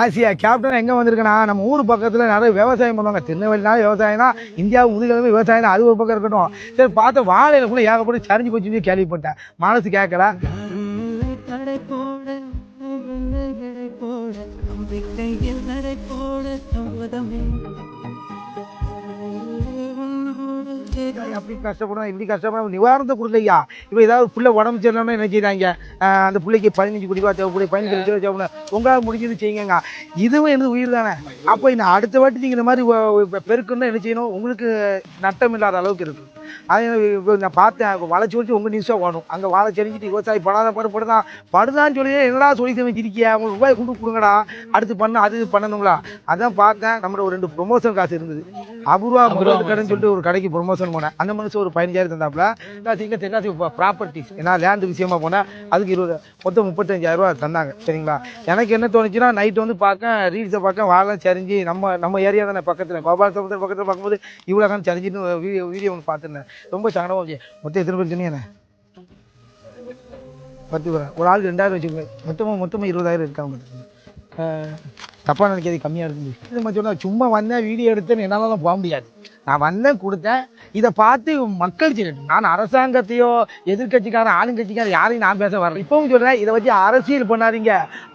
Asia captain எங்கே வந்திருக்கேன்னா நம்ம ஊர் பக்கத்தில் நிறைய விவசாயம் பண்ணுவாங்க. திருநெல்வேலினாலும் விவசாயம் தான், இந்தியாவும் முதுகிழமை விவசாயம் தான். அது ஒரு பக்கம் இருக்கட்டும். சரி பார்த்த வாழையில கூட ஏகப்பட்டு சரிஞ்சு போச்சுன்னு கேள்விப்பட்டேன். மனசு கேட்கல. அப்படி கஷ்டப்படும் இப்படி கஷ்டப்படும் நிவாரணத்தை கொடுக்கலையா? இப்போ ஏதாவது பிள்ளை உடம்பு சரியில்லாமல் என்ன செய்றாங்க? அந்த பிள்ளைக்கு 15 கோடி ரூபா தேவைப்படும், 15 லட்சம் ரூபா தேவைப்படும். உங்களால் முடிஞ்சது செய்யுங்க. இதுவும் எனது உயிர் தானே. அப்போ இன்னும் அடுத்த வாட்டி நீங்கள் இந்த மாதிரி பெருக்குன்னா என்ன செய்யணும்? உங்களுக்கு நட்டம் இல்லாத அளவுக்கு இருக்குது. அது இப்போ நான் பார்த்தேன், வளைச்சி வச்சு உங்கள் நியூஸாக ஓடும். அங்கே வாழை செஞ்சுட்டு விவசாயி படுதான்னு சொல்லி என்னடா சொல்லி வச்சிருக்கியா? உங்களுக்கு ரூபாய் கொடுங்கடா, அடுத்து அது பண்ணணுங்களா? அதான் பார்த்தேன். நம்மளோட ஒரு 2 ப்ரொமோஷன் காசு இருந்தது. அபூர்வா கடைன்னு சொல்லிட்டு ஒரு கடைக்கு ப்ரொமோஷன் போனேன். அந்த மனுஷன் ஒரு 15,000 தந்தாப்புல. தென்னாசி ப்ராப்பர்ட்டிஸ் ஏன்னா லேண்டு விஷயமா போனேன். அதுக்கு மொத்தம் 35,000 ரூபா தந்தாங்க. சரிங்களா? எனக்கு என்ன தோணுச்சுன்னா, நைட்டு வந்து பார்க்க ரீல்ஸை பார்க்க வாழை சரிஞ்சு நம்ம ஏரியா தானே பக்கத்தில் கோபால் சமுத்திரம் பக்கத்தில் பார்க்கும்போது இவ்வளோ காலம் சரிஞ்சுன்னு வீடியோ ஒன்று பார்த்துருந்தேன். ரொம்ப சங்கடமாக போச்சு. மொத்தம் எத்தனை பேர் சொன்னீங்க? 10 பேர். ஒரு ஆளுக்கு 2,000 வச்சுக்கோங்க. மொத்தமாக 20,000 இருக்காங்க. தப்பாக நினைக்காது, கம்மியாக இருக்குது. இது சொன்னால் சும்மா வந்தேன் வீடியோ எடுத்தேன்னு என்னாலும் போக முடியாது. நான் வந்தேன், கொடுத்தேன். இதை பார்த்து மக்கள் செய்யட்டும். நான் அரசாங்கத்தையோ எதிர்கட்சிக்காரன் ஆளுங்கட்சிக்காரன் யாரையும் நான் பேச வரேன். இப்பவும் சொல்கிறேன், இதை வச்சு அரசியல் பண்ணாதீங்க.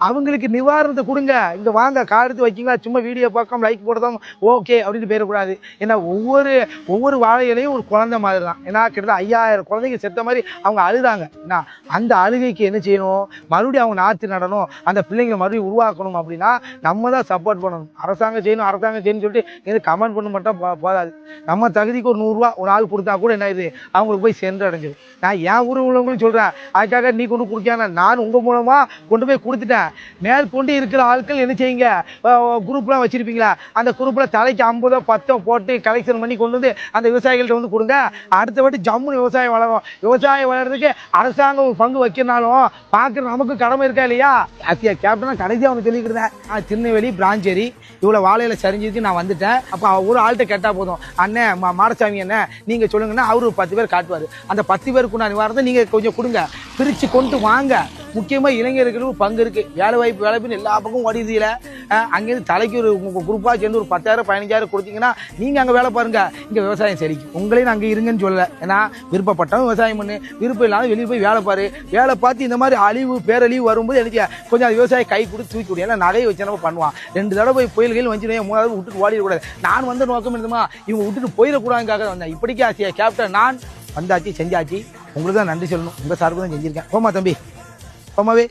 அவங்களுக்கு நிவாரணத்தை கொடுங்க. இங்கே வாங்க, கார் எடுத்து வைக்கிங்களா, சும்மா வீடியோ பார்க்காம லைக் போடுறதும் ஓகே அப்படின்னு போயிடக்கூடாது. ஏன்னா ஒவ்வொரு வாழையிலையும் ஒரு குழந்தை மாதிரி தான். ஏன்னா கிட்டத்தட்ட 5,000 குழந்தைங்க செத்த மாதிரி அவங்க அழுதாங்க. ஏன்னா அந்த அழுகைக்கு என்ன செய்யணும்? மறுபடியும் அவங்க நாற்று நடணும், அந்த பிள்ளைங்களை மறுபடியும் உருவாக்கணும். அப்படின்னா நம்ம தான் சப்போர்ட் பண்ணணும். அரசாங்கம் செய்யணும்னு சொல்லிட்டு எது கமெண்ட் பண்ண மட்டும் போதாது. நம்ம தகுதிக்கு ஒரு 100 ரூபா ஒரு ஆள் கொடுத்தா கூட என்ன இது அவங்களுக்கு போய் சென்று அடைஞ்சிடும். நான் என் ஊர் உள்ளவங்களும் சொல்கிறேன், அதுக்காக நீ கொண்டு கொடுக்காங்க. நான் உங்கள் மூலமாக கொண்டு போய் கொடுத்துட்டேன். மேல் கொண்டு இருக்கிற ஆட்கள் என்ன செய்யுங்க? குரூப்லாம் வச்சுருப்பீங்களா? அந்த குரூப்பில் தலைக்கு 50 10 போட்டு கலெக்ஷன் பண்ணி கொண்டு வந்து அந்த விவசாயிகள்கிட்ட வந்து கொடுங்க. அடுத்த வாட்டி ஜம்முன்னு விவசாயம் வளரும். விவசாயம் வளர்றதுக்கு அரசாங்கம் ஒரு பங்கு வைக்கிறனாலும் பார்க்குற நமக்கு கடமை இருக்கா இல்லையா? ஆசியா கேப்டனாக கடைசியாக அவனை சொல்லிக்கிட்டேன். திருநெல்வேலி பிராஞ்சேரி இவ்வளோ வாழையில சரிஞ்சதுக்கு நான் வந்துட்டேன். அப்போ ஒரு ஆள்கிட்ட கேட்டால் போதும், அண்ணன் மாடசாமி என்ன நீங்கள் சொல்லுங்கன்னா அவரு 10 பேர் காட்டுவார். அந்த 10 பேருக்கு நான் நிவாரணத்தை நீங்கள் கொஞ்சம் கொடுங்க, பிரித்து கொண்டு வாங்க. முக்கியமாக இளைஞர்களுக்கு பங்கு இருக்குது. வேலை வாய்ப்பு எல்லா பக்கமும் ஓடிதில்ல. அங்கேருந்து தலைக்கு ஒரு குரூப்பாக சேர்ந்து ஒரு 10,000 15,000 கொடுத்தீங்கன்னா நீங்கள் அங்கே வேலை பாருங்க. இங்கே விவசாயம் செழிக்கும். உங்களையும் அங்கே இருங்கன்னு சொல்லலை. ஏன்னா விருப்பப்பட்டவங்க விவசாயம் பண்ணு, விருப்பம் இல்லாமல் வெளியே போய் வேலை பாரு. வேலை பார்த்து இந்த மாதிரி அழிவு பேரழிவு வரும்போது எனக்கு கொஞ்சம் அது விவசாயம் கை கொடுத்து தூக்கி விடும். ஏன்னா நகையை வச்சு நம்ம பண்ணுவான். 2 தடவை போய் புயல்கள் வந்து 3வது விட்டுட்டு ஓடிடக்கூடாது. நான் வந்த நோக்கம் என்னதுமா, இவங்க விட்டுட்டு போயிடக்கூடாதுக்காக வந்தேன். இப்படிக்கே ஆசையா கேப்டன் நான் வந்தாச்சு, செஞ்சாச்சு. உங்களுக்கு தான் நன்றி சொல்லணும். உங்கள் சார்பு தான் செஞ்சுருக்கேன். போமா தம்பி, போமாவே.